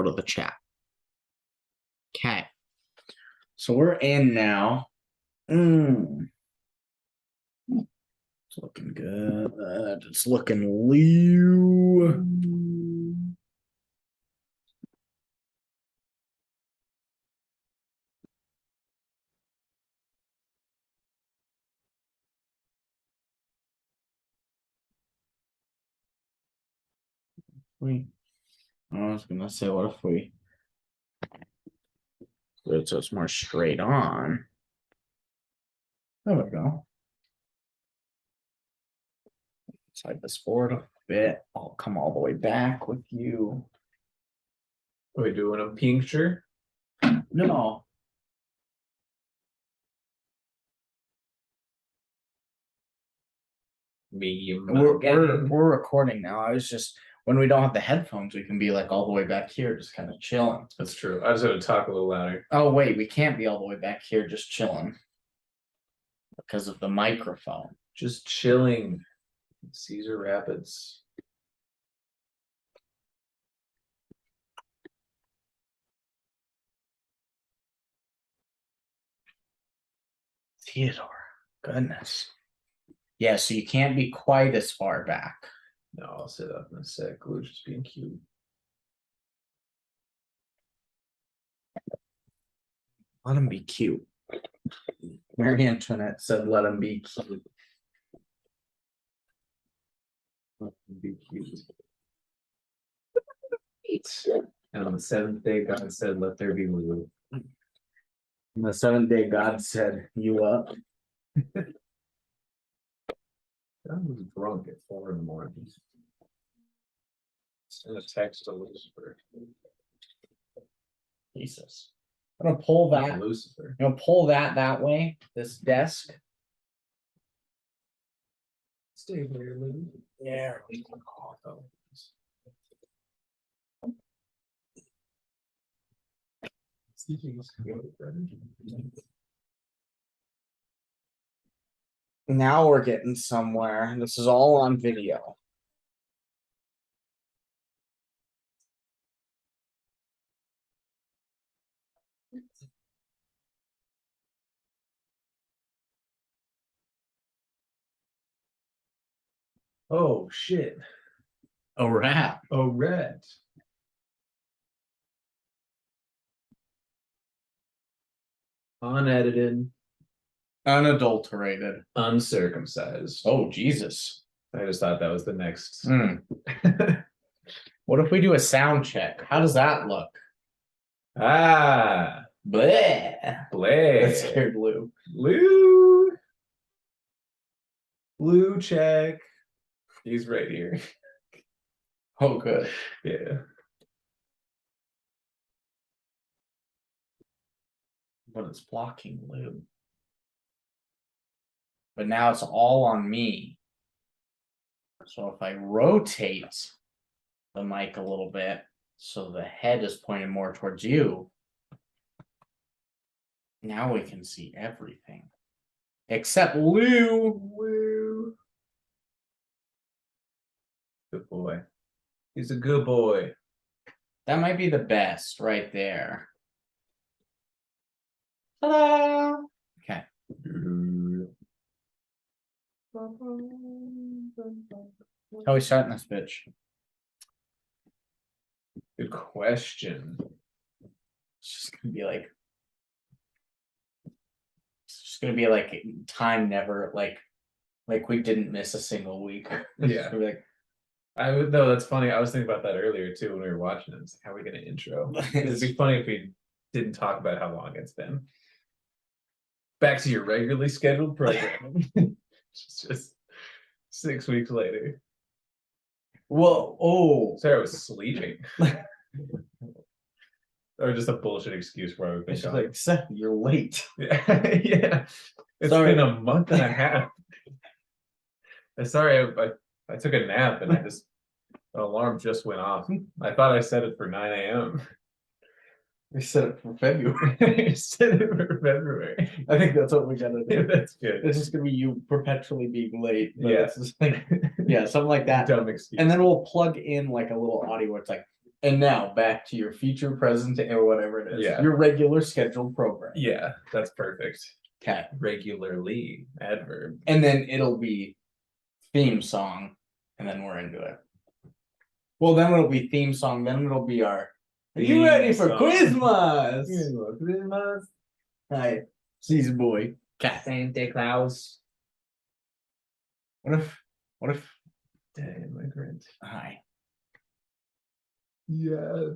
go to the chat. Okay. So we're in now. It's looking good. It's looking Leo. I was gonna say, what if we do it so it's more straight on? There we go. Slide this forward a bit. I'll come all the way back with you. Are we doing a puncture? No. Medium. We're recording now. I was just, when we don't have the headphones, we can be like all the way back here, just kind of chilling. That's true. I just had to talk a little louder. Oh wait, we can't be all the way back here just chilling because of the microphone. Just chilling. Cedar Rapids. Theodore, goodness. Yeah, so you can't be quite as far back. No, I'll sit up in a sec. We're just being cute. Let him be cute. Mary Antoinette said, let him be cute. Let them be cute. And on the seventh day, God said, let there be blue. On the seventh day, God said, you up? I was drunk at 4 in the morning. Send a text to Lucifer. Jesus. I'm gonna pull that. Lucifer. You know, pull that way. This desk. Stay here, Lou. Yeah. Now we're getting somewhere. This is all on video. Oh shit. A rat. A rat. Unedited. Unadulterated. Uncircumcised. Oh, Jesus. I just thought that was the next. What if we do a sound check? How does that look? Ah. Bleh. Bleh. That scared Lou. Lou. Lou check. He's right here. Oh, good. Yeah. But it's blocking Lou. But now it's all on me. So if I rotate the mic a little bit so the head is pointed more towards you, now we can see everything. Except Lou. Lou. Good boy. He's a good boy. That might be the best right there. Ta-da! Okay. How are we starting this bitch? Good question. It's just gonna be like, it's just gonna be like time never, like we didn't miss a single week. Yeah. Like, I would know, that's funny. I was thinking about that earlier too when we were watching it. It's like, how are we gonna intro? It'd be funny if we didn't talk about how long it's been. Back to your regularly scheduled program. It's just 6 weeks later. whoa, oh, Sarah was sleeping. Or just a bullshit excuse why we've been it's gone. like, Seth, you're late. Yeah. Yeah. It's Sorry. been a month and a half. Sorry, I took a nap and the alarm just went off. I thought I set it for 9 a.m. We set it for February. You set it for February. I think that's what we gotta do. That's good. It's just gonna be you perpetually being late. But Yeah. it's just like, yeah, something like that. Dumb excuse. And then we'll plug in like a little audio where it's like, And now back to your feature present or whatever it is. Yeah. Your regular scheduled program. Yeah, that's perfect. Okay. Regularly, adverb. And then it'll be theme song, and then we're into it. Well, then it'll be theme song, then it'll be our Are you ready for Christmas? Christmas. Hi, Caesar boy. Cat. Santa Claus. What if Day immigrant. hi. Yeah.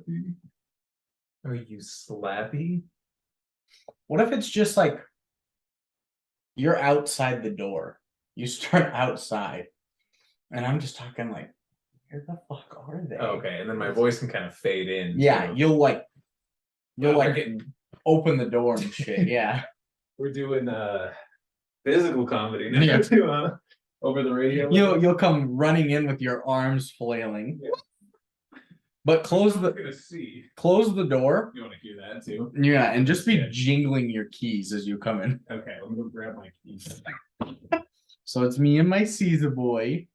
Are you slappy? What if it's just like you're outside the door? You start outside, and I'm just talking like, where the fuck are they? Okay, and then my voice can kind of fade in. Yeah, too. you'll We're getting open the door and shit. Yeah. we're doing physical comedy now Yeah. too, huh? Over the radio. You'll come running in with your arms flailing. Yeah. But close I'm the gonna see. close the door. You want to hear that too? Yeah, and just be Yeah. jingling your keys as you come in. Okay, let me go grab my keys. So it's me and my Caesar boy.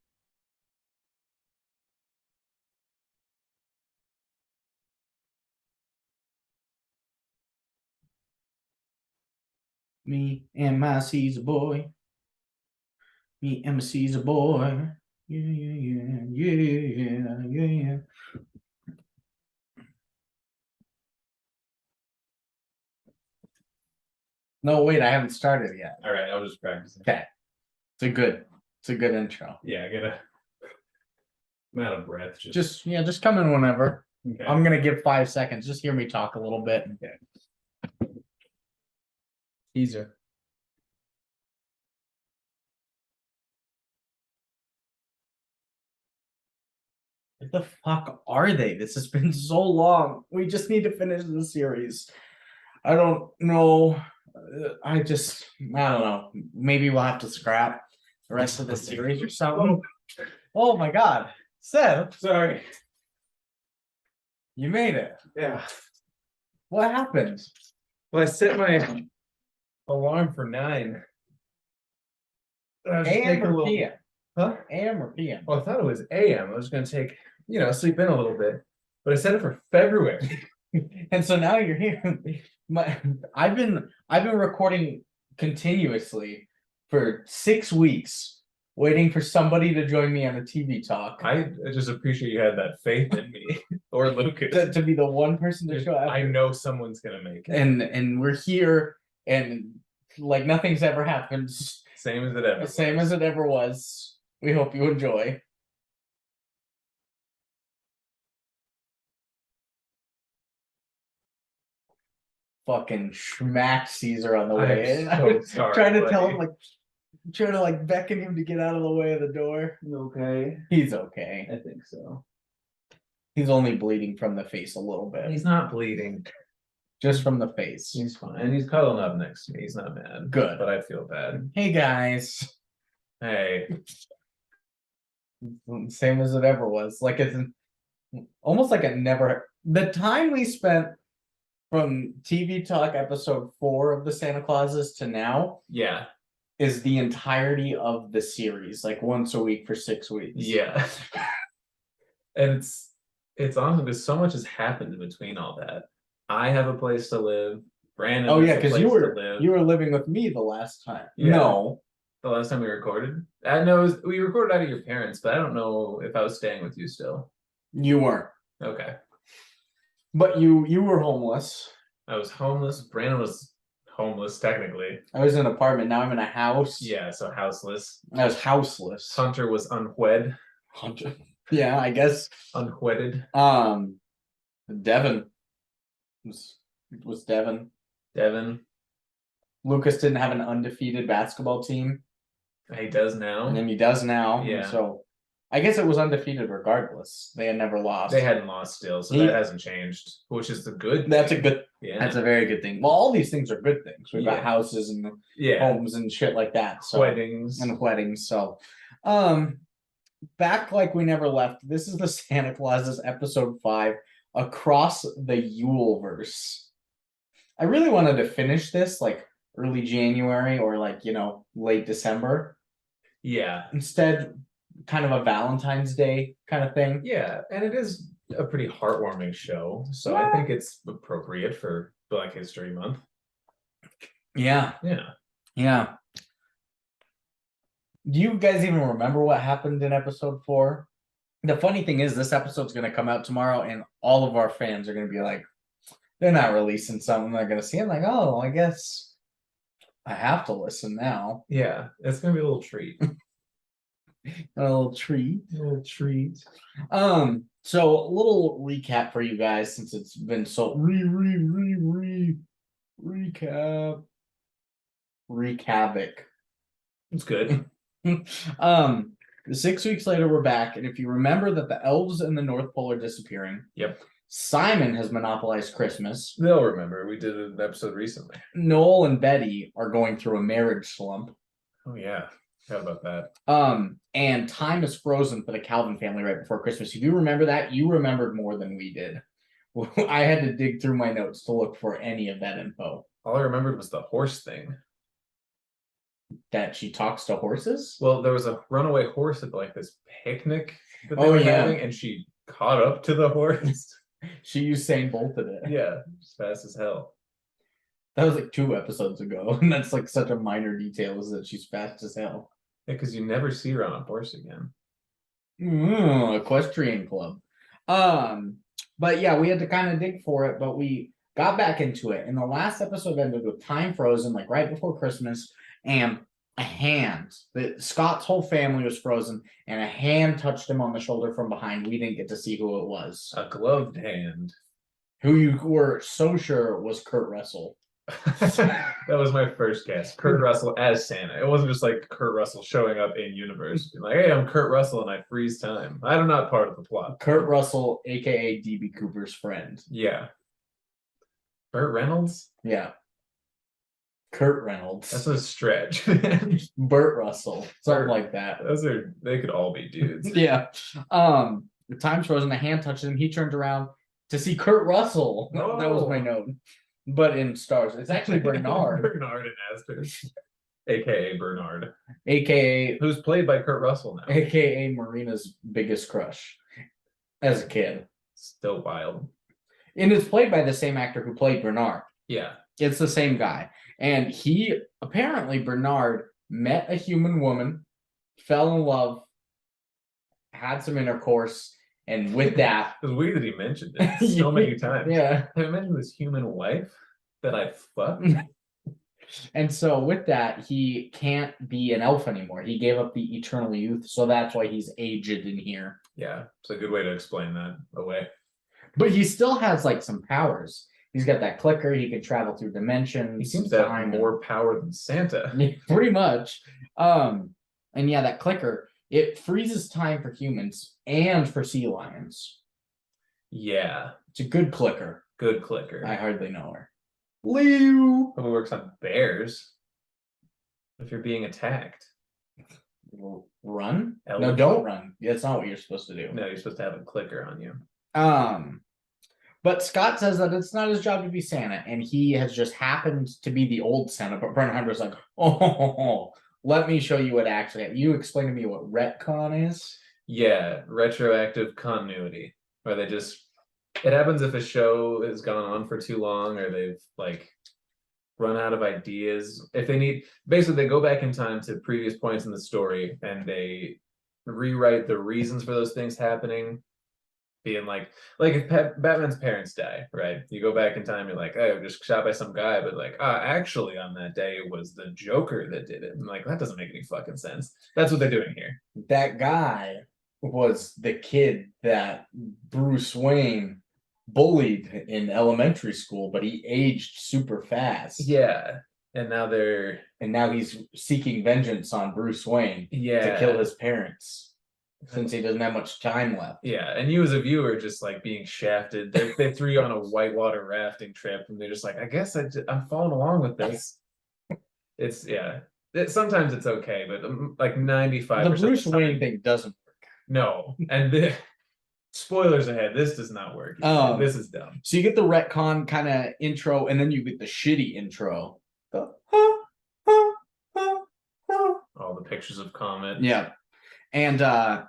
Me and my Caesar boy. Me and my Caesar boy. Yeah. No, wait, I haven't started yet. All right, I'll just practice. Okay. It's a good intro. Yeah, I'm out of breath. Just come in whenever. Okay. I'm gonna give 5 seconds. Just hear me talk a little bit. Okay. Caesar. What the fuck are they? This has been so long. We just need to finish the series. I don't know. I don't know. Maybe we'll have to scrap the rest of the series or something. Oh my god. Seth, Sorry. you made it. Yeah. What happened? Well, I set my alarm for 9. AM or PM? Huh? AM or PM? Well, I thought it was AM. I was gonna take, sleep in a little bit, but I set it for February. And so now you're here. I've been recording continuously for 6 weeks, waiting for somebody to join me on a TV talk. I just appreciate you had that faith in me or Lucas. to be the one person to show up. I know someone's gonna make it. And we're here, and like nothing's ever happened. Same as it ever. Same as it ever was. We hope you enjoy. Fucking schmack Caesar on the way in. I'm so sorry, Trying to tell buddy. him trying to beckon him to get out of the way of the door. Okay. He's okay. I think so. He's only bleeding from the face a little bit. He's not bleeding. Just from the face. He's fine. And he's cuddling up next to me. He's not mad. Good. But I feel bad. Hey guys. Hey. Same as it ever was. Like it's almost like it never. The time we spent from TV Talk episode 4 of the Santa Clauses to now Yeah. is the entirety of the series, like once a week for 6 weeks. Yeah. And it's awesome because so much has happened in between all that. I have a place to live. Brandon. Oh has yeah, a because place you to live. were living with me the last time. Yeah. No. The last time we recorded. I know we recorded out of your parents, but I don't know if I was staying with you still. You weren't. Okay. But you were homeless. I was homeless. Brandon was homeless technically. I was in an apartment. Now I'm in a house. Yeah, so houseless. I was houseless. Hunter was unwed. Hunter. Yeah, I guess. Unwedded. Devin was Devin. Devin. Lucas didn't have an undefeated basketball team. He does now. And he does now. Yeah. So I guess it was undefeated regardless. They had never lost. They hadn't lost still, so that hasn't changed, which is the good That's thing. a good. Yeah. That's a very good thing. Well, all these things are good things. We've got Yeah. houses and homes and shit like that. So Weddings. and weddings. So, back like we never left. This is the Santa Clauses episode 5, Across the Yule-Verse. I really wanted to finish this like early January or late December. Yeah. Instead, kind of a Valentine's Day kind of thing. Yeah, and it is a pretty heartwarming show, so I think it's appropriate for Black History Month. Yeah. Yeah. Yeah. Do you guys even remember what happened in episode 4? The funny thing is, this episode's going to come out tomorrow, and all of our fans are going to be like, they're not releasing something they're going to see. I'm like, oh, I guess I have to listen now. Yeah, it's gonna be a little treat. A little treat. A little treat. So a little recap for you guys, since it's been so recap. It's good. 6 weeks later, we're back, and if you remember that the elves in the North Pole are disappearing. Yep. Simon has monopolized Christmas. They'll remember. We did an episode recently. Noel and Betty are going through a marriage slump. Oh yeah. How about that? And time is frozen for the Calvin family right before Christmas. If you remember that, you remembered more than we did. I had to dig through my notes to look for any of that info. All I remembered was the horse thing. That she talks to horses? Well, there was a runaway horse at like this picnic that they were having, and she caught up to the horse. She Usain Bolted it. Yeah, just fast as hell. That was like 2 episodes ago, and that's like such a minor detail, is that she's fast as hell. Yeah, because you never see her on a horse again. Equestrian club. But yeah, we had to kind of dig for it, but we got back into it. And the last episode ended with time frozen, like right before Christmas, and a hand. Scott's whole family was frozen, and a hand touched him on the shoulder from behind. We didn't get to see who it was. A gloved hand. Who you were so sure was Kurt Russell. That was my first guess. Kurt Russell as Santa. It wasn't just like Kurt Russell showing up in universe. Like, hey, I'm Kurt Russell and I freeze time. I'm not part of the plot. Kurt Russell, aka DB Cooper's friend. Yeah. Burt Reynolds? Yeah. Kurt Reynolds. That's a stretch. Burt Russell. Something like that. They could all be dudes. Yeah. The time's frozen, the hand touches him, he turns around to see Kurt Russell. Oh. That was my note. But in stars. It's actually Bernard. Bernard and Astor. AKA Bernard. AKA who's played by Kurt Russell now. AKA Marina's biggest crush as a kid. Still wild. And it's played by the same actor who played Bernard. Yeah. It's the same guy. And apparently Bernard met a human woman, fell in love, had some intercourse, and with that... It was weird that he mentioned it so many times. Yeah. Have I mentioned this human wife that I fucked? And so with that, he can't be an elf anymore. He gave up the eternal youth, so that's why he's aged in here. Yeah, it's a good way to explain that away. But he still has like some powers. He's got that clicker. He can travel through dimensions. He seems to have more power than Santa. Pretty much. And yeah, that clicker, it freezes time for humans and for sea lions. Yeah. It's a good clicker. Good clicker. I hardly know her. Leo. Probably works on bears. If you're being attacked. Run? Elephant. No, don't run. That's not what you're supposed to do. No, you're supposed to have a clicker on you. But Scott says that it's not his job to be Santa, and he has just happened to be the old Santa. But Brent Hunter's like, oh, let me show you what actually. You explain to me what ret-con is. Yeah, retroactive continuity, where they just. It happens if a show has gone on for too long, or they've like run out of ideas. If they need, basically, they go back in time to previous points in the story, and they rewrite the reasons for those things happening. Being like if Batman's parents die, right? You go back in time, you're like, oh, just shot by some guy, but like, actually on that day it was the Joker that did it. I'm like, that doesn't make any fucking sense. That's what they're doing here. That guy was the kid that Bruce Wayne bullied in elementary school, but he aged super fast. Yeah. And now he's seeking vengeance on Bruce Wayne to kill his parents. Since he doesn't have much time left. Yeah, and you as a viewer just like being shafted. They threw you on a whitewater rafting trip, and they're just like, I guess I'm following along with this. It's sometimes it's okay, but like 95%. The Bruce Wayne thing doesn't work. No, and spoilers ahead. This does not work. This is dumb. So you get the retcon kind of intro, and then you get the shitty intro. All the pictures of Comet. Yeah. And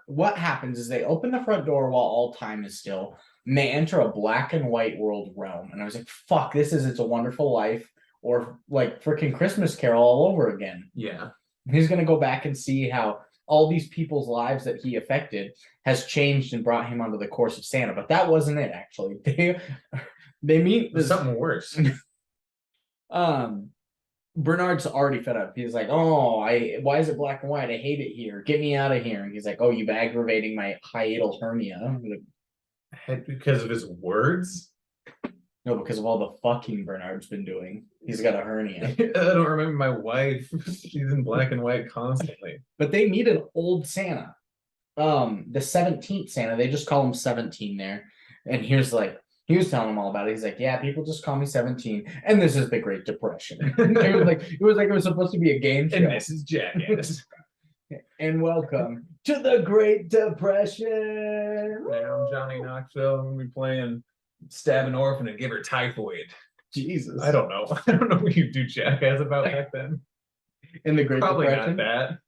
what happens is they open the front door while all time is still. and they enter a black and white world realm. And I was like, fuck, this is It's a Wonderful Life or like freaking Christmas Carol all over again. Yeah. He's going to go back and see how all these people's lives that he affected has changed and brought him onto the course of Santa. But that wasn't it, actually. They meet There's this. something worse. Bernard's already fed up. He's like, oh, why is it black and white? I hate it here. Get me out of here. And he's like, oh, you've aggravating my hiatal hernia. Because of his words? No, because of all the fucking Bernard's been doing. He's got a hernia. I don't remember my wife. She's in black and white constantly. But they meet an old Santa. The 17th Santa. They just call him 17 there. And here's like, he was telling them all about it. He's like, yeah, people just call me 17. And this is the Great Depression. it was like it was supposed to be a game show. And this is Jackass. And welcome to the Great Depression. Now I'm Johnny Knoxville. I'm gonna be playing stab an orphan and give her typhoid. Jesus. I don't know. I don't know what you do Jackass about back then. In the Great Probably Depression. not that.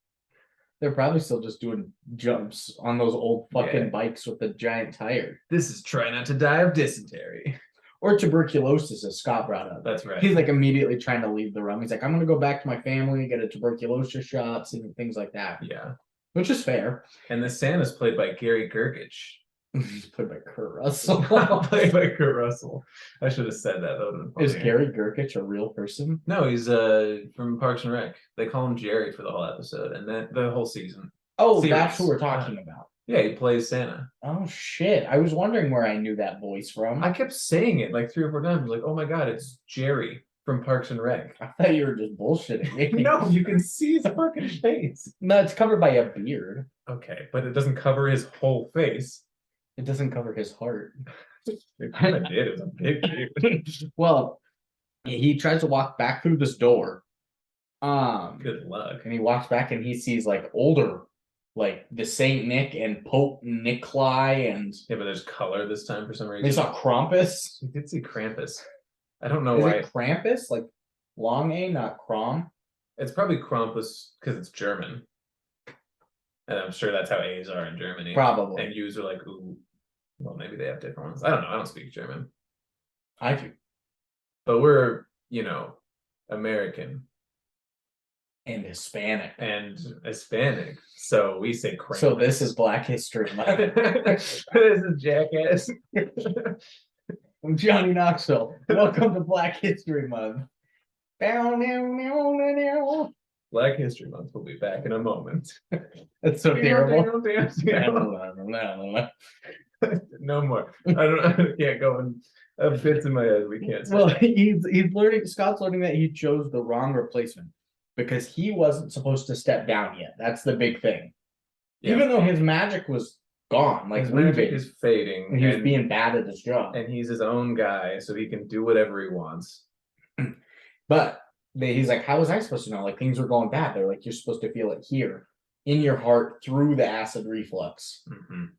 They're probably still just doing jumps on those old fucking Yeah. bikes with the giant tire. This is try not to die of dysentery. Or tuberculosis, as Scott brought up. That's right. He's like immediately trying to leave the room. He's like, I'm gonna go back to my family, get a tuberculosis shots and things like that. Yeah. Which is fair. And the Santa's played by Gary Gergich. He's played by Kurt Russell. Played by Kurt Russell. I should have said that. That would have been Is funnier. Gary Gergich a real person? No, he's from Parks and Rec. They call him Jerry for the whole episode and then the whole season. Oh, Series. that's who we're talking about. Yeah, he plays Santa. Oh shit. I was wondering where I knew that voice from. I kept saying it like 3 or 4 times. Like, oh my god, it's Jerry from Parks and Rec. I thought you were just bullshitting me. No, you can see his fucking face. No, it's covered by a beard. Okay, but it doesn't cover his whole face. It doesn't cover his heart. It kind of did. It was a big dude. Well, he tries to walk back through this door. Good luck. And he walks back and he sees like older, like the Saint Nick and Pope Nikolai, and Yeah, but there's color this time for some reason. they saw Krampus. You did see Krampus. I don't know Is why. it Krampus? Like long A, not Krom? It's probably Krampus because it's German. And I'm sure that's how A's are in Germany. Probably. And U's are like, ooh. Well, maybe they have different ones. I don't know. I don't speak German. I do. But we're, American And Hispanic. and Hispanic. So we say Krampus. So this is Black History Month. This is Jackass. I'm Johnny Knoxville. Welcome to Black History Month. Black History Month will be back in a moment. That's so terrible. No more. I can't go and have bits in my head. We can't say Well, that. he's learning. Scott's learning that he chose the wrong replacement because he wasn't supposed to step down yet. That's the big thing. Yeah. Even though his magic was gone, like His magic leaving, is fading, and he was being bad at his job. and he's his own guy, so he can do whatever he wants. But he's like, how was I supposed to know? Like things were going bad. They're like, you're supposed to feel it here in your heart through the acid reflux. Mhm.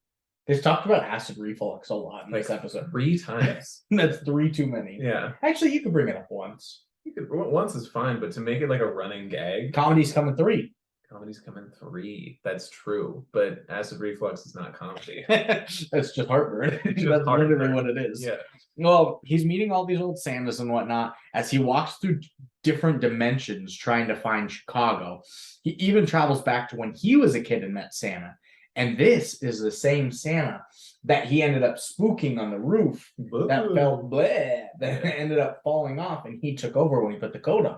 They've talked about acid reflux a lot in Like this episode. 3 times. That's 3 too many. Yeah, Actually, you could bring it up once. you could once is fine, but to make it like a running gag, Comedy's coming 3. comedy's coming 3. That's true, but acid reflux is not comedy. That's just heartburn. It's just That's heartburn. literally what it is. Yeah, Well, he's meeting all these old Santas and whatnot as he walks through different dimensions trying to find Chicago. He even travels back to when he was a kid and met Santa. And this is the same Santa that he ended up spooking on the roof that felt bleh, that ended up falling off, and he took over when he put the coat on.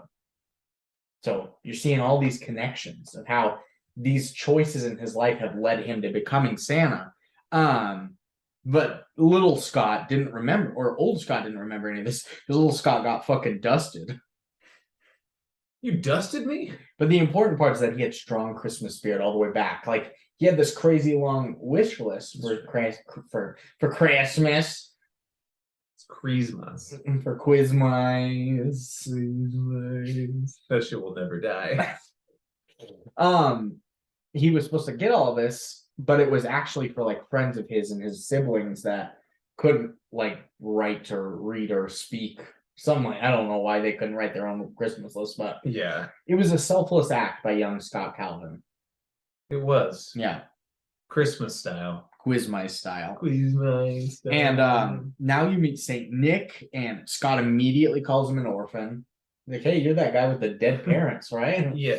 So you're seeing all these connections of how these choices in his life have led him to becoming Santa. But little Scott didn't remember, or old Scott didn't remember any of this. Because little Scott got fucking dusted. You dusted me? But the important part is that he had strong Christmas spirit all the way back. Like he had this crazy long wish list for Christmas, It's Christmas. for Quizmice. That shit will never die. He was supposed to get all this, but it was actually for like friends of his and his siblings that couldn't like write or read or speak. Something like, I don't know why they couldn't write their own Christmas list, but Yeah, it was a selfless act by young Scott Calvin. it was. Yeah. Christmas style. Quizmai style. Quizmai And now you meet Saint Nick, and Scott immediately calls him an orphan. Like, hey, you're that guy with the dead parents, right? Yeah.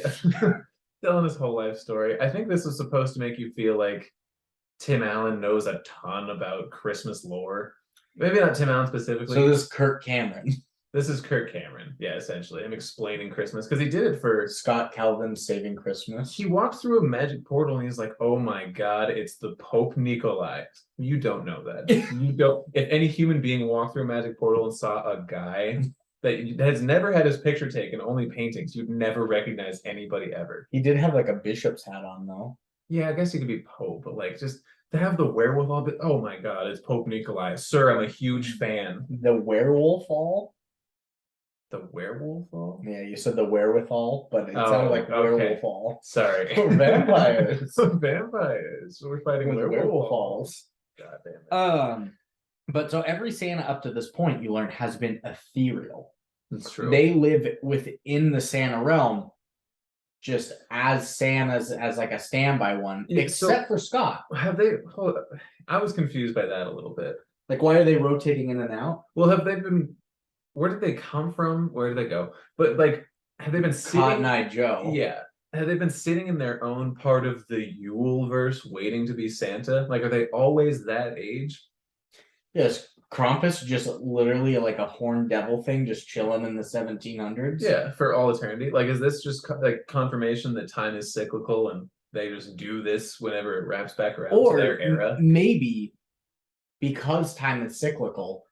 Telling his whole life story. I think this was supposed to make you feel like Tim Allen knows a ton about Christmas lore. Maybe not Tim Allen specifically. So this is Kirk Cameron. This is Kirk Cameron. Yeah, essentially. Him explaining Christmas. Because he did it for Scott Calvin Saving Christmas. He walked through a magic portal and he's like, oh my God, it's the Pope Nikolai. You don't know that. You don't. If any human being walked through a magic portal and saw a guy that has never had his picture taken, only paintings, you'd never recognize anybody ever. He did have like a bishop's hat on, though. Yeah, I guess he could be Pope, but like just to have the wherewithal, but oh my God, it's Pope Nikolai. Sir, I'm a huge fan. The werewolf all? The werewolf all? Yeah, you said the wherewithal, but it sounded like werewolf all. Sorry. Vampires. Vampires. We're fighting with werewolf alls. God damn it. But so every Santa up to this point, you learn, has been ethereal. That's true. They live within the Santa realm, just as Santa's, as like a standby one, Yeah, except for Scott. Have they? Hold up. I was confused by that a little bit. Like, why are they rotating in and out? Well, have they been? Where did they come from? Where did they go? But like, have they been sitting? Cotton Eye Joe. Yeah. Have they been sitting in their own part of the Yule-Verse, waiting to be Santa? Like, are they always that age? Yes, Krampus just literally like a horned devil thing, just chilling in the 1700s. Yeah, for all eternity. Like, is this just like confirmation that time is cyclical and they just do this whenever it wraps back around to their era? Maybe because time is cyclical,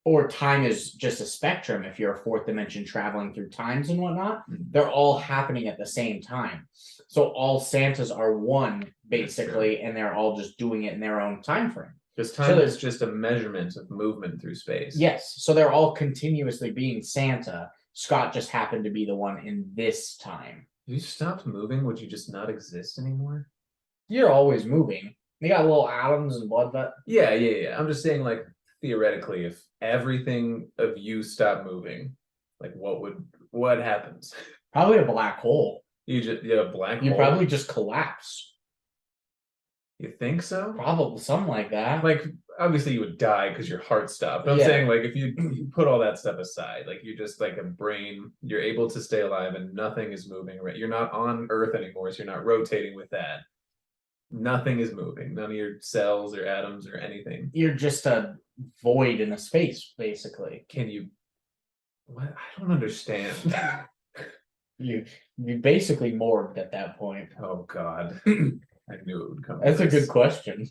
or time is just a spectrum. If you're a fourth dimension traveling through times and whatnot, they're all happening at the same time. So all Santas are one, basically, and they're all just doing it in their own time frame. Because time is just a measurement of movement through space. Yes. So they're all continuously being Santa. Scott just happened to be the one in this time. If you stopped moving, would you just not exist anymore? You're always moving. You got little atoms and blood, but yeah. I'm just saying, like, theoretically, if everything of you stopped moving, like, what happens? Probably a black hole. A black hole? You probably just collapse. You think so? Probably something like that. Like, obviously you would die because your heart stopped. But I'm saying, like, if you put all that stuff aside, like, you're just like a brain, you're able to stay alive and nothing is moving, right? You're not on Earth anymore, so you're not rotating with that. Nothing is moving. None of your cells or atoms or anything. You're just a void in a space, basically. Can you... What? I don't understand. You basically morphed at that point. Oh, God. I knew it would come. That's a good question.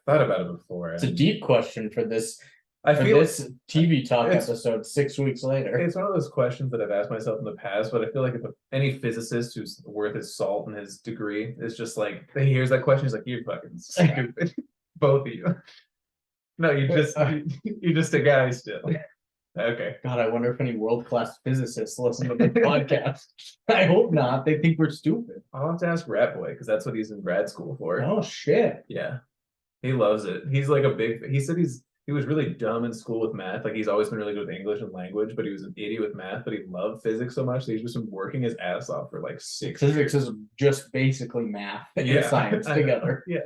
Thought about it before. It's a deep question for this. I feel this TV talk episode 6 weeks later. It's one of those questions that I've asked myself in the past, but I feel like if any physicist who's worth his salt and his degree is just like, he hears that question, he's like, you're fucking stupid. Both of you. No, you're just a guy still. Okay. God, I wonder if any world-class physicists listen to the podcast. I hope not. They think we're stupid. I'll have to ask Rat Boy, because that's what he's in grad school for. Oh, shit. Yeah. He loves it. He's like he said he was really dumb in school with math. Like, he's always been really good with English and language, but he was an idiot with math, but he loved physics so much that he's just been working his ass off for like 6 years. Physics is just basically math and science together. Yeah.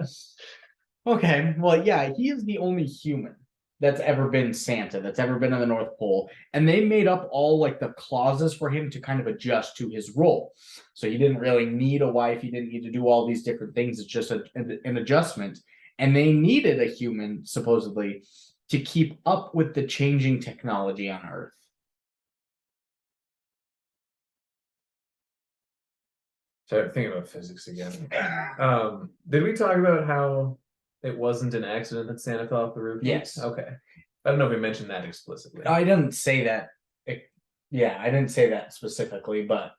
Okay. Well, yeah, he is the only human that's ever been Santa, that's ever been on the North Pole. And they made up all like the clauses for him to kind of adjust to his role. So he didn't really need a wife. He didn't need to do all these different things. It's just an adjustment. And they needed a human, supposedly, to keep up with the changing technology on Earth. So I'm thinking about physics again. Did we talk about how it wasn't an accident that Santa fell off the roof? Yes. Okay. I don't know if we mentioned that explicitly. I didn't say that. I didn't say that specifically, but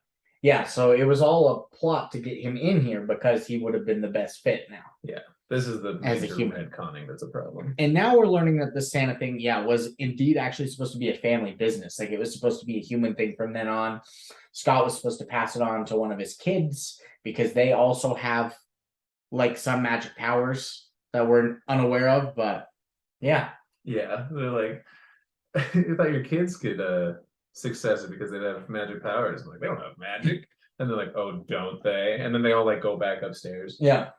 yeah, so it was all a plot to get him in here because he would have been the best fit now. Yeah. This is the as a major human retconning that's a problem. And now we're learning that the Santa thing, was indeed actually supposed to be a family business. Like, it was supposed to be a human thing from then on. Scott was supposed to pass it on to one of his kids because they also have like some magic powers that we're unaware of, but yeah. Yeah, they're like, I thought your kids could success it because they'd have magic powers. I'm like, they don't have magic. And they're like, oh, don't they? And then they all like go back upstairs. Yeah.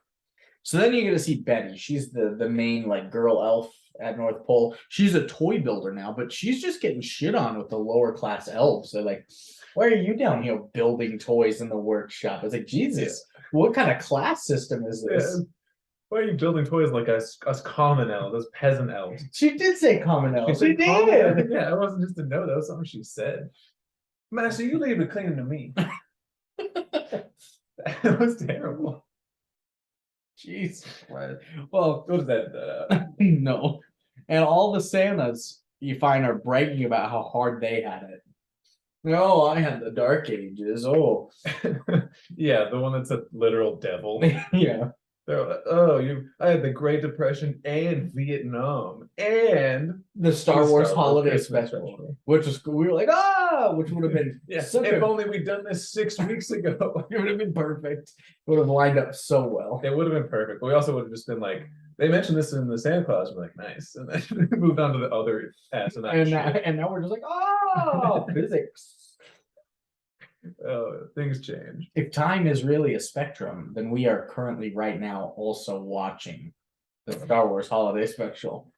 So then you get to see Betty. She's the main like girl elf at North Pole. She's a toy builder now, but she's just getting shit on with the lower class elves. They're like, why are you down here building toys in the workshop? It's like, Jesus, what kind of class system is this? Yeah. Why are you building toys like us common elves, us peasant elves? She did say common elves. She said common elves. did. Yeah, it wasn't just a no, that was something she said. Master, you leave it cleaning to me. That was terrible. Jeez. Well, Go to that. no. And all the Santas you find are bragging about how hard they had it. No, I had the Dark Ages. Oh, Yeah, the one that's a literal devil. yeah. They're like, oh, I had the Great Depression and Vietnam and The Star Wars Holiday Christmas Special, which was we were like, which would have been if only we'd done this 6 weeks ago. It would have been perfect. Would have lined up so well. It would have been perfect. But we also would have just been like, they mentioned this in the Santa Claus. We're like, nice, and then moved on to the other asinine shit. And now we're just like, physics. Things change. If time is really a spectrum, then we are currently right now also watching the Star Wars Holiday Special.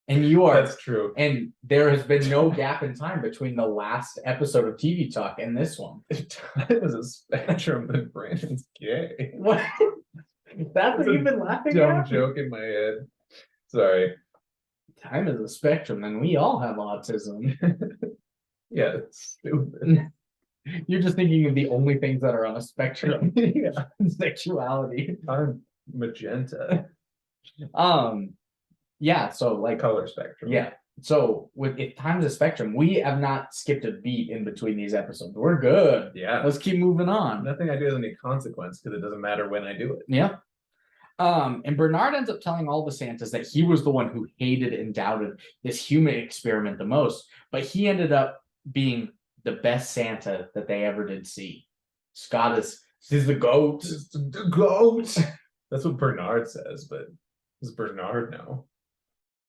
And you are. That's true. And there has been no gap in time between the last episode of TV Talk and this one. If time is a spectrum, then Brandon's gay. What? That's what you've been laughing Dumb at? joke in my head. Sorry. Time is a spectrum, and we all have autism. Yeah, it's stupid. You're just thinking of the only things that are on a spectrum. Yeah. Sexuality. I'm magenta. Yeah, so like Color spectrum. yeah. So if time's a spectrum, we have not skipped a beat in between these episodes. We're good. Yeah. Let's keep moving on. Nothing I do has any consequence because it doesn't matter when I do it. Yeah. And Bernard ends up telling all the Santas that he was the one who hated and doubted this human experiment the most, but he ended up being the best Santa that they ever did see. Scott is the goat. The goat. That's what Bernard says, but does Bernard know?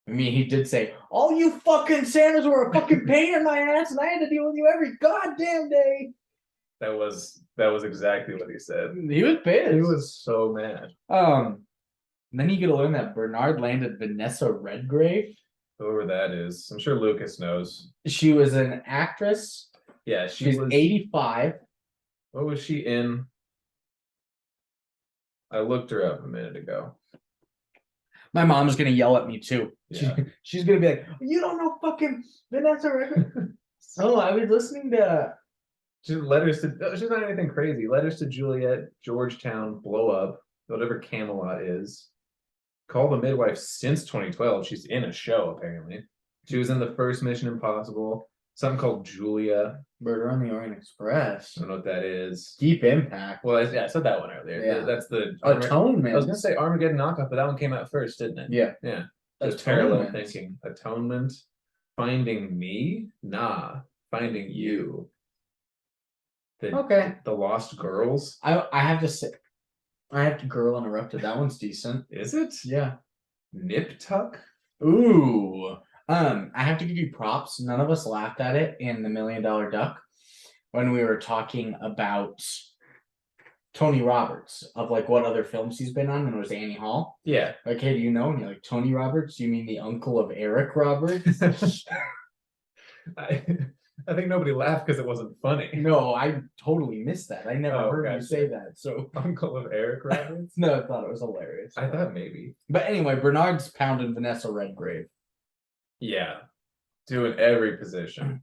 I mean, he did say, all you fucking Santas were a fucking pain in my ass, and I had to deal with you every goddamn day. That was exactly what he said. He was pissed. He was so mad. Then you get to learn that Bernard landed Vanessa Redgrave. Whoever that is. I'm sure Lucas knows. She was an actress. Yeah, She's 85. What was she in? I looked her up a minute ago. My mom's gonna yell at me too. Yeah. She's gonna be like, you don't know fucking Vanessa Redgrave. Oh, I was listening to She's not anything crazy. Letters to Juliet, Georgetown, Blow Up, whatever Camelot is. Call the Midwife since 2012. She's in a show, apparently. She was in the first Mission Impossible. Something called Julia. Murder on the Orient Express. I don't know what that is. Deep Impact. Well, I said that one earlier. Yeah. That's the Atonement. I was gonna say Armageddon knockoff, but that one came out first, didn't it? Yeah. Yeah. That's Just parallel Atonement. thinking. Atonement. Finding me? Nah. Finding you. Okay. The Lost Girls. I have to say, I have to Girl Interrupted. That one's decent. Is it? Yeah. Nip Tuck? Ooh. I have to give you props. None of us laughed at it in the $1 Million Duck when we were talking about Tony Roberts of like what other films he's been on, and it was Annie Hall. Yeah. Like, hey, do you know? And you're like, Tony Roberts? You mean the uncle of Eric Roberts? I think nobody laughed because it wasn't funny. No, I totally missed that. I never heard you gotcha. say that. So Uncle of Eric Roberts? no, I thought it was hilarious. I thought maybe. But anyway, Bernard's pounding Vanessa Redgrave. Yeah. Doing every position.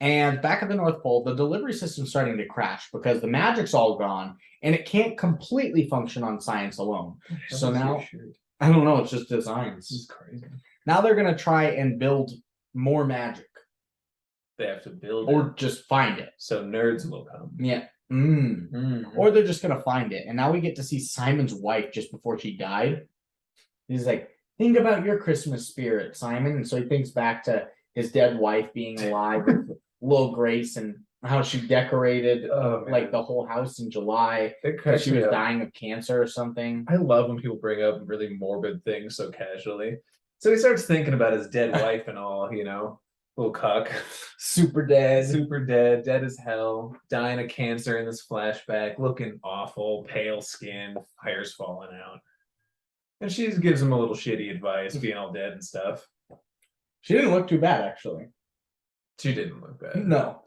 And back at the North Pole, the delivery system's starting to crash because the magic's all gone and it can't completely function on science alone. So now, I don't know, it's just designs. This is crazy. Now they're going to try and build more magic. They have to build Or it. just find it. So nerds will come. Yeah. Mm-hmm. Or they're just going to find it. And now we get to see Simon's wife just before she died. He's like, think about your Christmas spirit, Simon. And so he thinks back to his dead wife being alive with little Grace and how she decorated like the whole house in July because she was dying of cancer or something. I love when people bring up really morbid things so casually. So he starts thinking about his dead wife and all, you know. Little cuck. Super dead. Super dead as hell, dying of cancer in this flashback, looking awful, pale skin, hair's falling out. And she gives him a little shitty advice, being all dead and stuff. She didn't look too bad, actually. She didn't look bad. No.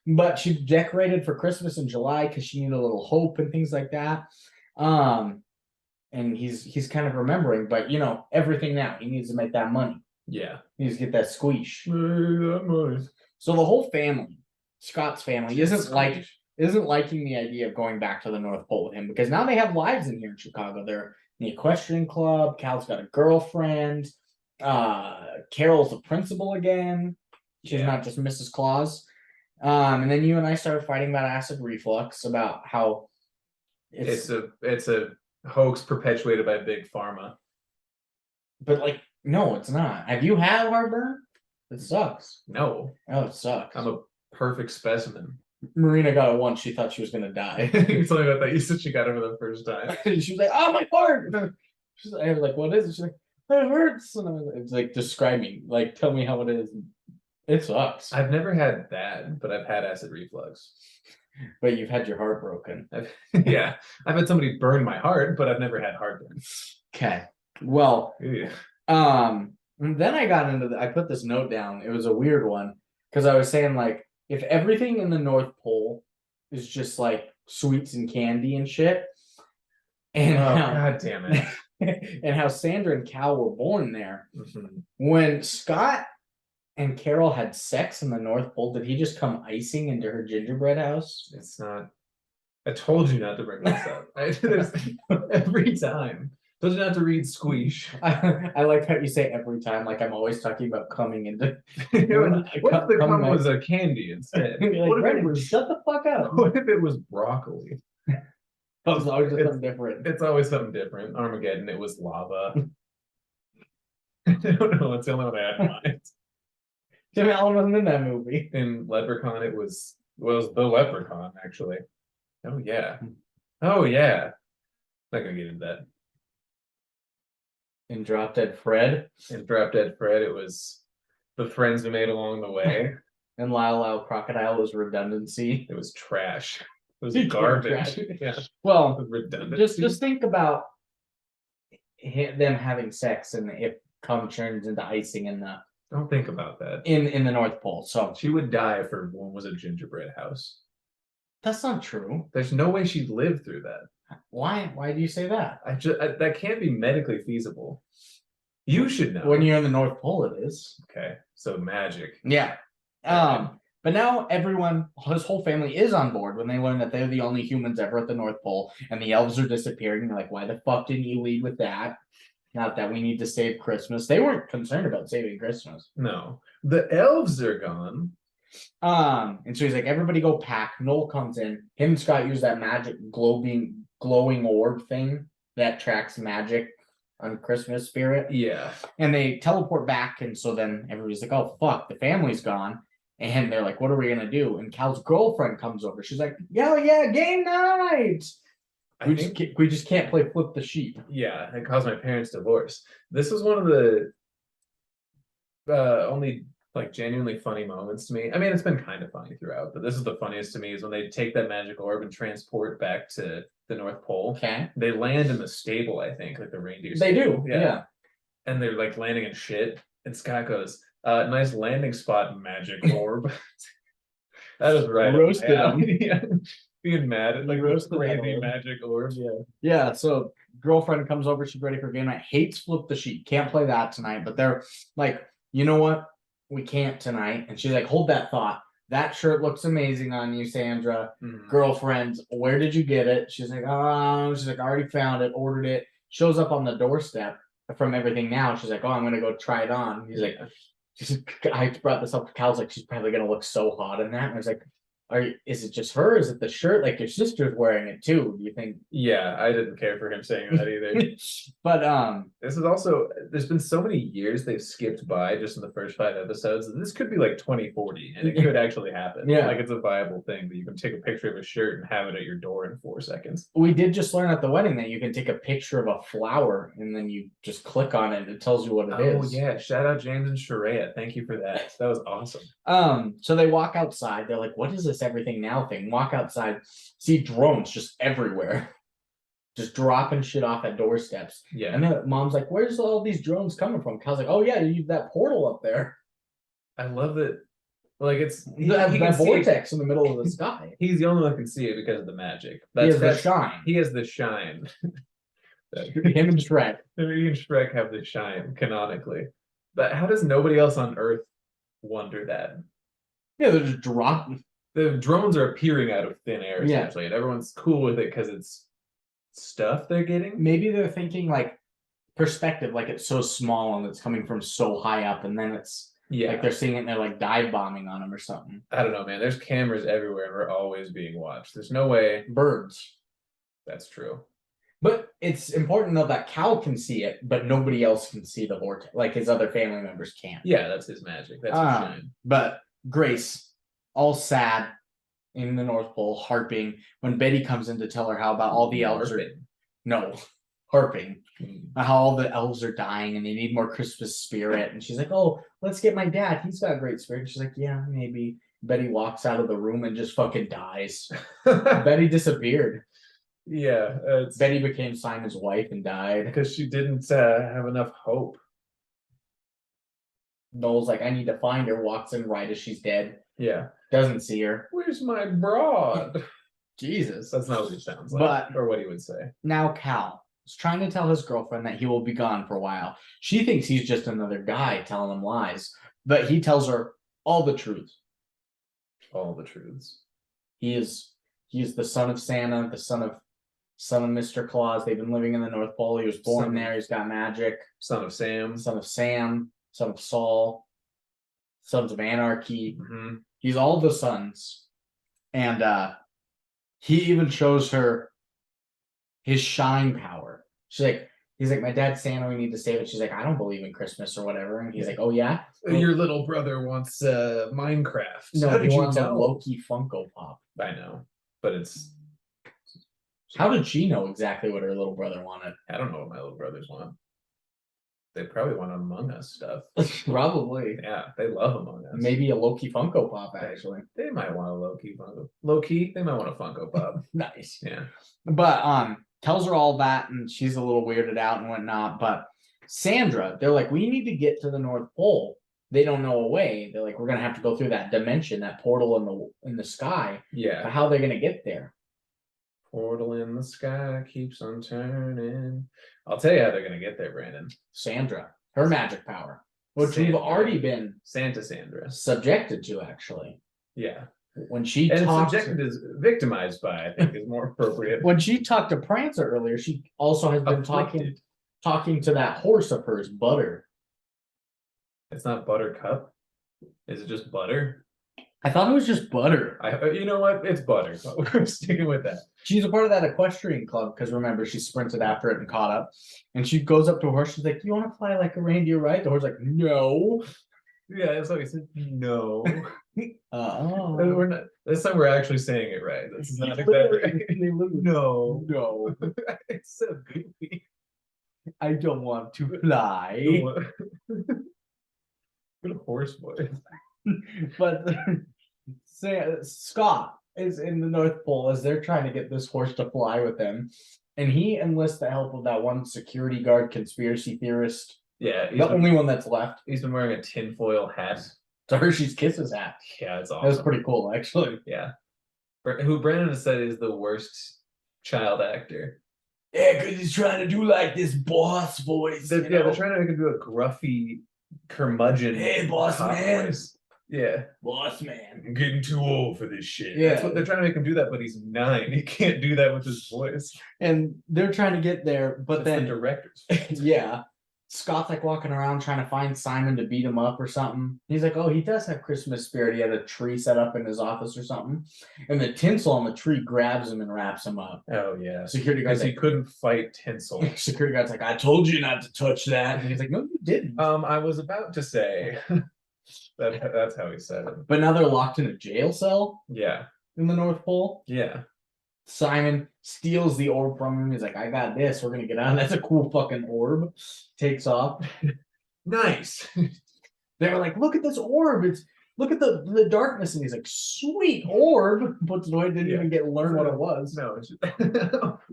But she decorated for Christmas in July because she needed a little hope and things like that. And he's kind of remembering, but everything now. He needs to make that money. Yeah. He needs to get that squeeze. That money. So the whole family, Scott's family, isn't liking the idea of going back to the North Pole with him because now they have lives in here in Chicago. They're in the equestrian club. Cal's got a girlfriend. Carol's the principal again. She's not just Mrs. Claus. And then you and I started fighting about acid reflux, about how it's a hoax perpetuated by Big Pharma. But no, it's not. Have you had heartburn? It sucks. No. Oh, it sucks. I'm a perfect specimen. Marina got it once. She thought she was gonna die. You told me about that. You said she got it for the first time. She was like, "Oh, my heart!" I was like, "What is it?" She's like, "It hurts." And I was like, it's like, describe me. Tell me how it is. It sucks. I've never had that, but I've had acid reflux. But you've had your heart broken. Yeah, I've had somebody burn my heart, but I've never had heartburn. Okay. Well, Yeah. And then I got into I put this note down. It was a weird one because I was saying if everything in the North Pole is just sweets and candy and shit, and God damn it, and how Sandra and Cal were born there. Mm-hmm. When Scott and Carol had sex in the North Pole, did he just come icing into her gingerbread house? It's not. I told you not to bring this up. Every time. Told you not to read squeeze. I like how you say every time, I'm always talking about coming into. What if the cum was a candy instead? What if it was, shut the fuck up. What if it was broccoli? It's always something different. It's always something different. Armageddon, it was lava. I don't know. It's the only one I had in mind. Jimmy Allen wasn't in that movie. In Leprechaun, it was the Leprechaun, actually. Oh yeah. Oh yeah. Not gonna get into that. In Drop Dead Fred. In Drop Dead Fred, it was the friends we made along the way. And Lyle Lyle Crocodile was redundancy. It was trash. It was garbage. Yeah. Well, redundancy. just think about them having sex and if cum turns into icing in the. Don't think about that. In the North Pole. So she would die if her one was a gingerbread house. That's not true. There's no way she'd live through that. Why? Why do you say that? That can't be medically feasible. You should know. When you're in the North Pole, it is. Okay, so magic. Yeah. But now his whole family is on board when they learn that they're the only humans ever at the North Pole, and the elves are disappearing. They're like, "Why the fuck didn't you lead with that? Not that we need to save Christmas." They weren't concerned about saving Christmas. No, the elves are gone. And so he's like, "Everybody go pack." Noel comes in. Him and Scott use that magic glowing orb thing that tracks magic on Christmas spirit. Yeah. And they teleport back, and so then everybody's like, "Oh fuck, the family's gone." And they're like, "What are we gonna do?" And Cal's girlfriend comes over. She's like, "Yeah, game night." We just can't play flip the sheep. Yeah, it caused my parents' divorce. This was one of the only genuinely funny moments to me. I mean, it's been kind of funny throughout, but this is the funniest to me is when they take that magic orb and transport back to the North Pole. Okay. They land in the stable, I think, the reindeer They stable. do, yeah. And they're landing in shit. And Scott goes, nice landing spot, magic orb. That is right. Roasted him. Yeah. Being mad at roasted crazy orb. magic orb. Yeah. So girlfriend comes over, she's ready for game night. Hates flip the sheet. Can't play that tonight. But they're like, "You know what? We can't tonight." And she's like, "Hold that thought. That shirt looks amazing on you, Sandra." Mm-hmm. Girlfriend, "Where did you get it?" She's like, "Oh," she's like, "I already found it, ordered it." Shows up on the doorstep from Everything Now. She's like, "Oh, I'm gonna go try it on." He's like, I brought this up to Cal's like, "She's probably gonna look so hot in that." And I was like, is it just her? Is it the shirt? Like your sister's wearing it too. Do you think? Yeah, I didn't care for him saying that either. But this is also, there's been so many years they've skipped by just in the first 5 episodes. This could be like 2040 and it could actually happen. Yeah. Like it's a viable thing that you can take a picture of a shirt and have it at your door in 4 seconds. we did just learn at the wedding that you can take a picture of a flower and then you just click on it and it tells you what it is. Oh yeah, shout out James and Sharia. Thank you for that. That was awesome. So they walk outside. They're like, what is this everything now thing? Walk outside, see drones just everywhere. Just dropping shit off at doorsteps. Yeah. And then mom's like, where's all these drones coming from? Kyle's like, oh yeah, you that portal up there. I love that. Like it's That vortex in the middle of the sky. He's the only one who can see it because of the magic. He has the shine. He has the shine. Him and Shrek. He and Shrek have the shine canonically. But how does nobody else on Earth wonder that? Yeah, they're just dropping. The drones are appearing out of thin air Yeah. essentially, and everyone's cool with it because it's stuff they're getting. Maybe they're thinking like perspective, like it's so small and it's coming from so high up, and then it's like they're seeing it and they're like dive bombing on them or something. I don't know, man. There's cameras everywhere and we're always being watched. There's no way. Birds. That's true. But it's important to know that Cal can see it, but nobody else can see the vortex. Like his other family members can't. Yeah, that's his magic. That's his shine. But Grace, all sad in the North Pole, harping when Betty comes in to tell her how about all the elves are harping. How all the elves are dying and they need more Christmas spirit. And she's like, oh, let's get my dad. He's got a great spirit. She's like, yeah, maybe. Betty walks out of the room and just fucking dies. Betty disappeared. Yeah. Betty became Simon's wife and died. Because she didn't have enough hope. Noel's like, I need to find her. Walks in right as she's dead. Yeah. Doesn't see her. Where's my broad? Jesus. That's not what he sounds like. Or what he would say. Now Cal is trying to tell his girlfriend that he will be gone for a while. She thinks he's just another guy telling him lies. But he tells her all the truth. All the truths. He is the son of Santa, the son of Mr. Claus. They've been living in the North Pole. He was born there. He's got magic. Son of Sam. Son of Sam. Son of Saul. Sons of Anarchy. Mm-hmm. He's all the sons. And he even shows her his shine power. He's like, my dad's Santa, we need to save it. She's like, I don't believe in Christmas or whatever. And he's like, oh yeah? Your little brother wants Minecraft. No, he wants a Loki Funko Pop. I know. But it's... How did she know exactly what her little brother wanted? I don't know what my little brothers want. They probably want Among Us stuff. Probably. Yeah, they love Among Us. Maybe a Loki Funko Pop, actually. They might want a Loki Funko. Low-key, they might want a Funko Pop. Nice. Yeah. But tells her all that and she's a little weirded out and whatnot. But Sandra, they're like, we need to get to the North Pole. They don't know a way. They're like, we're gonna have to go through that dimension, that portal in the sky. Yeah. But how are they gonna get there? Portal in the sky keeps on turning. I'll tell you how they're gonna get there, Brandon. Sandra, her magic power, which we've already been Sandra subjected to, actually. Yeah. When she subjected is victimized by, I think, is more appropriate. When she talked to Prancer earlier, she also has been talking to that horse of hers, Butter. It's not Buttercup. Is it just Butter? I thought it was just Butter. You know what? It's Butter. We're sticking with that. She's a part of that equestrian club because remember, she sprinted after it and caught up. And she goes up to a horse. She's like, you want to fly like a reindeer, right? The horse like, no. Yeah, that's what he said. No. We're not. This time we're actually saying it right. This is not exactly. No. No. It's so goofy. I don't want to fly. Good horse voice. But Scott is in the North Pole as they're trying to get this horse to fly with them. And he enlists the help of that one security guard conspiracy theorist. Yeah. The only one that's left. He's been wearing a tinfoil hat. It's a Hershey's Kisses hat. Yeah, it's awesome. That was pretty cool, actually. Yeah. Who Brandon has said is the worst child actor. Yeah, because he's trying to do like this boss voice. They're trying to make him do a gruffy curmudgeon. Hey, boss man. Voice. Yeah. Boss man. I'm getting too old for this shit. Yeah. That's what they're trying to make him do that, but he's 9. He can't do that with his voice. And they're trying to get there, but That's then the directors. yeah. Scott's like walking around trying to find Simon to beat him up or something. He's like, oh, he does have Christmas spirit. He had a tree set up in his office or something. And the tinsel on the tree grabs him and wraps him up. Oh yeah. Security Because guard's he like, couldn't fight tinsel. security guard's like, I told you not to touch that. And he's like, no, you didn't. I was about to say that's how he said it. But now they're locked in a jail cell Yeah. in the North Pole. Yeah. Simon steals the orb from him. He's like, I got this. We're gonna get out. That's a cool fucking orb. Takes off. Nice. They were like, look at this orb. Look at the darkness. And he's like, sweet orb. Puts it away, didn't even learn what it was. No, it's just,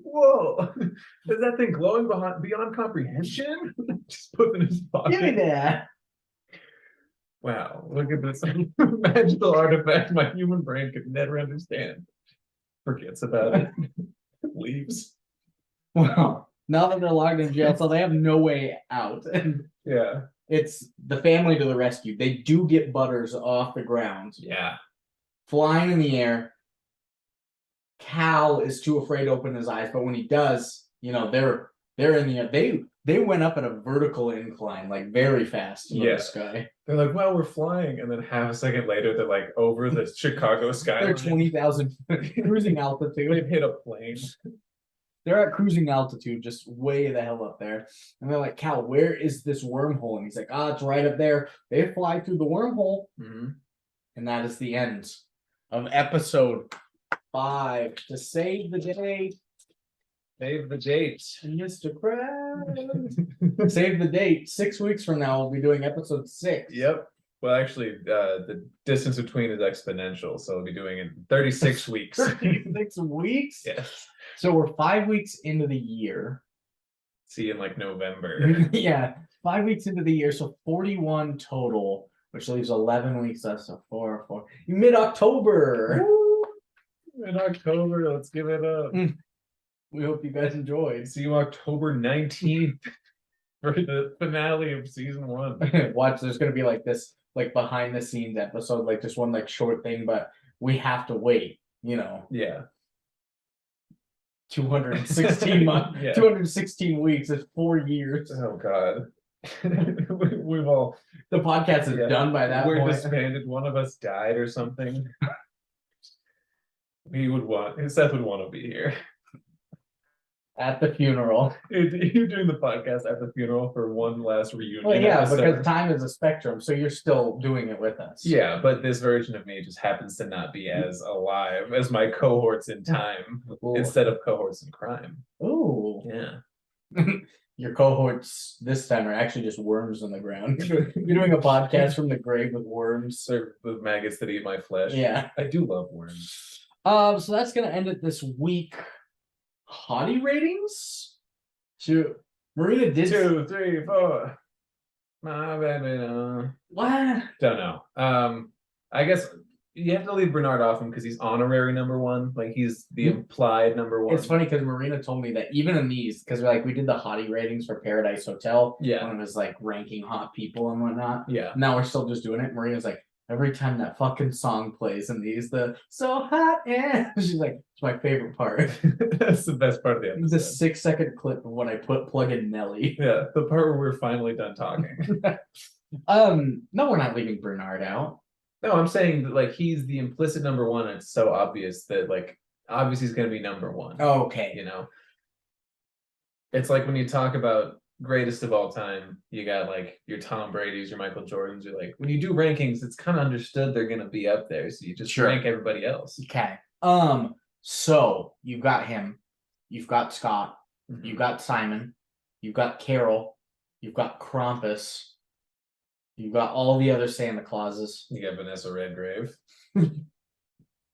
whoa. Is that thing glowing beyond comprehension? Just put it in his pocket. Give me that. Wow, look at this magical artifact my human brain could never understand. Forgets about it. Leaves. Well, now that they're locked in jail, so they have no way out. And yeah. It's the family to the rescue. They do get Butters off the ground. Yeah. Flying in the air. Cal is too afraid to open his eyes, but when he does, they're in the air. They went up at a vertical incline, like very fast in the sky. They're like, well, we're flying, and then half a second later, they're like over the Chicago skyline. They're 20,000 cruising altitude. They've hit a plane. They're at cruising altitude, just way the hell up there. And they're like, Cal, where is this wormhole? And he's like, it's right up there. They fly through the wormhole. Mm-hmm. And that is the end of episode 5. To save the day. Save the date. Mr. Krabs. Save the date. 6 weeks from now, we'll be doing episode 6. Yep. Well, actually, the distance between is exponential, so we'll be doing it in 36 weeks. 36 weeks? Yes. So we're 5 weeks into the year. See you in like November. Yeah, 5 weeks into the year, so 41 total, which leaves 11 weeks left, so 4. Mid-October. Mid-October, let's give it up. We hope you guys enjoyed. See you October 19th for the finale of season 1. Watch, there's gonna be like this, like behind the scenes episode, like just one like short thing, but we have to wait, Yeah. 216 months, Yeah. 216 weeks is 4 years. Oh God. We've all The podcast is done by that we're point. disbanded. One of us died or something. Seth would want to be here. At the funeral. You're doing the podcast at the funeral for one last reunion. Well, yeah, episode. because time is a spectrum, so you're still doing it with us. Yeah, but this version of me just happens to not be as alive as my cohorts in time instead of cohorts in crime. Ooh. Yeah. Your cohorts this time are actually just worms on the ground. You're doing a podcast from the grave with worms. Or the maggots that eat my flesh. Yeah. I do love worms. So that's gonna end it this week. Hottie ratings? Marina did 2, 3, 4. My baby, no. What? Don't know. I guess you have to leave Bernard off him because he's honorary number 1. Like he's the implied number 1. It's funny because Marina told me that even in these, because we did the hottie ratings for Paradise Hotel. Yeah. When it was like ranking hot people and whatnot. Yeah. Now we're still just doing it. Marina's like, every time that fucking song plays in these, the so hot and she's like, it's my favorite part. That's the best part of the episode. The 6-second clip of when I plug in Nelly. Yeah, the part where we're finally done talking. No, we're not leaving Bernard out. No, I'm saying that like he's the implicit number 1. And it's so obvious that like obviously he's gonna be number 1. Oh, okay. It's like when you talk about greatest of all time, you got like your Tom Brady's, your Michael Jordans. You're like, when you do rankings, it's kind of understood they're gonna be up there, so you just rank everybody else. Okay. So you've got him, you've got Scott, you've got Simon, you've got Carol, you've got Krampus, you've got all the other Santa Clauses. You got Vanessa Redgrave.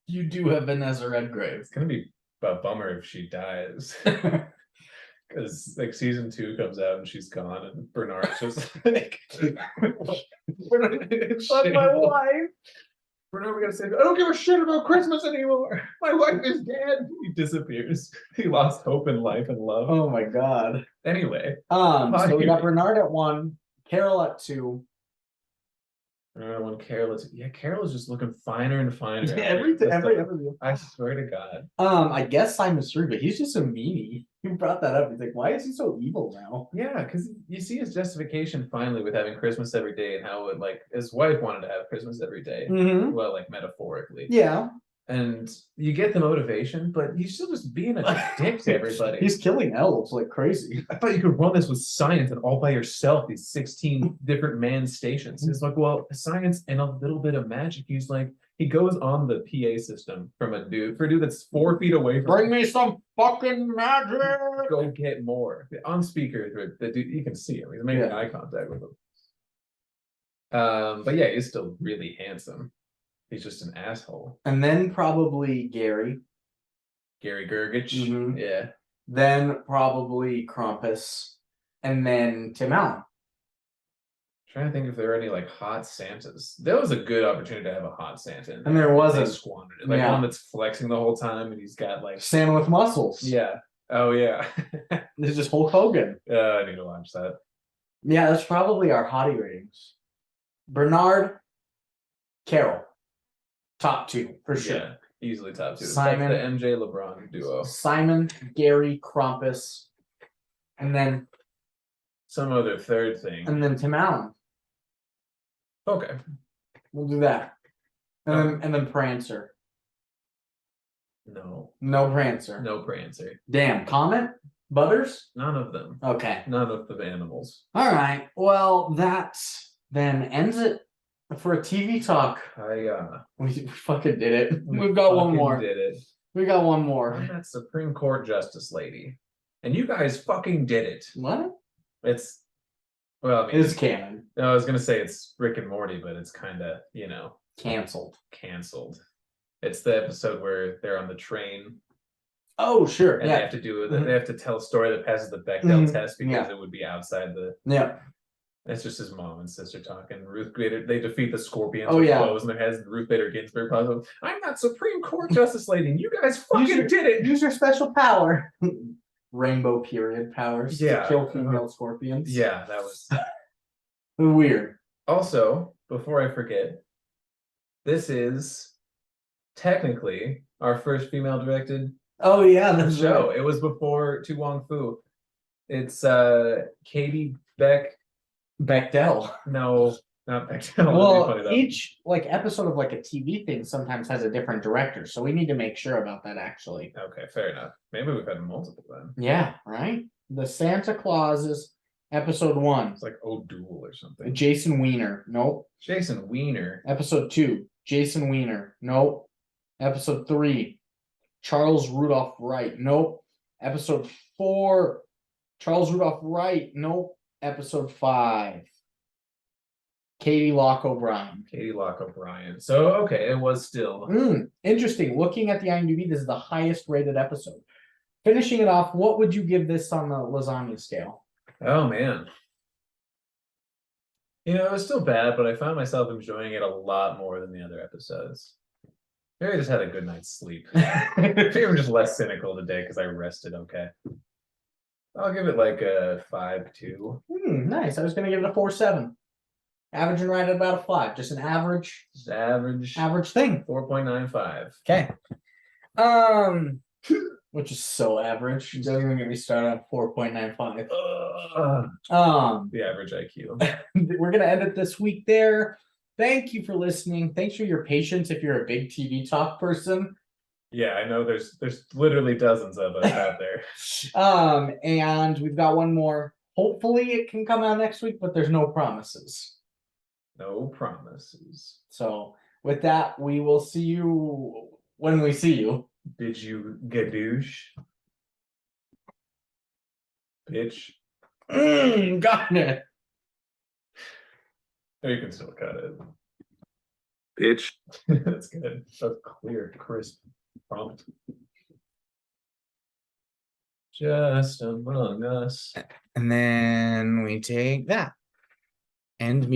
You do have Vanessa Redgrave. It's gonna be a bummer if she dies. Because like season 2 comes out and she's gone and Bernard's just like Fuck my wife. Bernard, we gotta say, I don't give a shit about Christmas anymore. My wife is dead. He disappears. He lost hope in life and love. Oh my God. Anyway. So we got Bernard at 1, Carol at 2, When Carol is, Carol is just looking finer and finer. Every episode. I swear to God. I guess Simon's true, but he's just a meanie. You brought that up. He's like, why is he so evil now? Yeah, because you see his justification finally with having Christmas every day and how it, like, his wife wanted to have Christmas every day. Well, like metaphorically. Yeah. And you get the motivation, but he's still just being a dick to everybody. He's killing elves like crazy. I thought you could run this with science and all by yourself, these 16 different man stations. It's like, well, science and a little bit of magic. He's like, he goes on the PA system from a dude that's 4 feet away from Bring me some fucking magic. Go get more. On speaker, the dude, you can see him. He's making eye contact with him. But yeah, he's still really handsome. He's just an asshole. And then probably Gary Gergich. Yeah. Then probably Krampus. And then Tim Allen. Trying to think if there are any like hot Santas. That was a good opportunity to have a hot Santa. And there wasn't. They squandered it. Like one that's flexing the whole time and he's got like Santa with muscles. Yeah. Oh yeah. This is just Hulk Hogan. I need to watch that. Yeah, that's probably our hottie ratings. Bernard, Carol. Top 2 for sure. Yeah, easily top 2. Simon, like the MJ LeBron duo. Simon, Gary, Krampus, and then some other third thing. And then Tim Allen. Okay. We'll do that. And then Prancer. No. No Prancer. No Prancer. Damn. Comet? Butters? None of them. Okay. None of the animals. All right. Well, that then ends it for a TV talk. We fucking did it. We've got one more. Did it. We got one more. I'm that Supreme Court Justice lady. And you guys fucking did it. What? It's well, I mean, it's canon. No, I was gonna say it's Rick and Morty, but it's kinda, canceled. It's the episode where they're on the train. Oh, sure. And they have to do they have to tell a story that passes the Bechdel test because it would be outside the It's just his mom and sister talking. Ruth Bader, they defeat the Scorpions with clothes in their heads. Ruth Bader Ginsburg pops up. I'm not Supreme Court Justice Lady. And you guys fucking did it. Use your special power. Rainbow period powers to kill female scorpions. Yeah, that was weird. Also, before I forget, this is technically our first female-directed that's show. right. It was before Tu Wong Fu. It's Katie Bechdel. No, not Bechdel. Well, each episode of a TV thing sometimes has a different director, so we need to make sure about that actually. Okay, fair enough. Maybe we've had multiple then. Yeah, right. The Santa Clauses, episode 1. It's like O'Doul or something. Jason Weiner. Nope. Jason Weiner. Episode 2. Jason Weiner. Nope. Episode 3. Charles Rudolph Wright. Nope. Episode 4. Charles Rudolph Wright. Nope. Episode 5. Katie Locke O'Brien. So, okay, it was still... Interesting. Looking at the IMDb, this is the highest rated episode. Finishing it off, what would you give this on the lasagna scale? Oh, man. It was still bad, but I found myself enjoying it a lot more than the other episodes. Maybe I just had a good night's sleep. Maybe I'm just less cynical today because I rested okay. I'll give it like a 5.2. Nice. I was going to give it a 4.7. Averaging right at about a 5. Just an average. Average thing. 4.95. Okay. Which is so average. Don't even get me started on 4.95. The average IQ. We're going to end it this week there. Thank you for listening. Thanks for your patience if you're a big TV talk person. Yeah, I know there's literally dozens of us out there. And we've got one more. Hopefully it can come out next week, but there's no promises. No promises. So with that, we will see you when we see you. Bid you gadoosh. Bitch. Got it. Oh, you can still cut it. Bitch. That's good. So clear, crisp, prompt. Just among us. And then we take that. And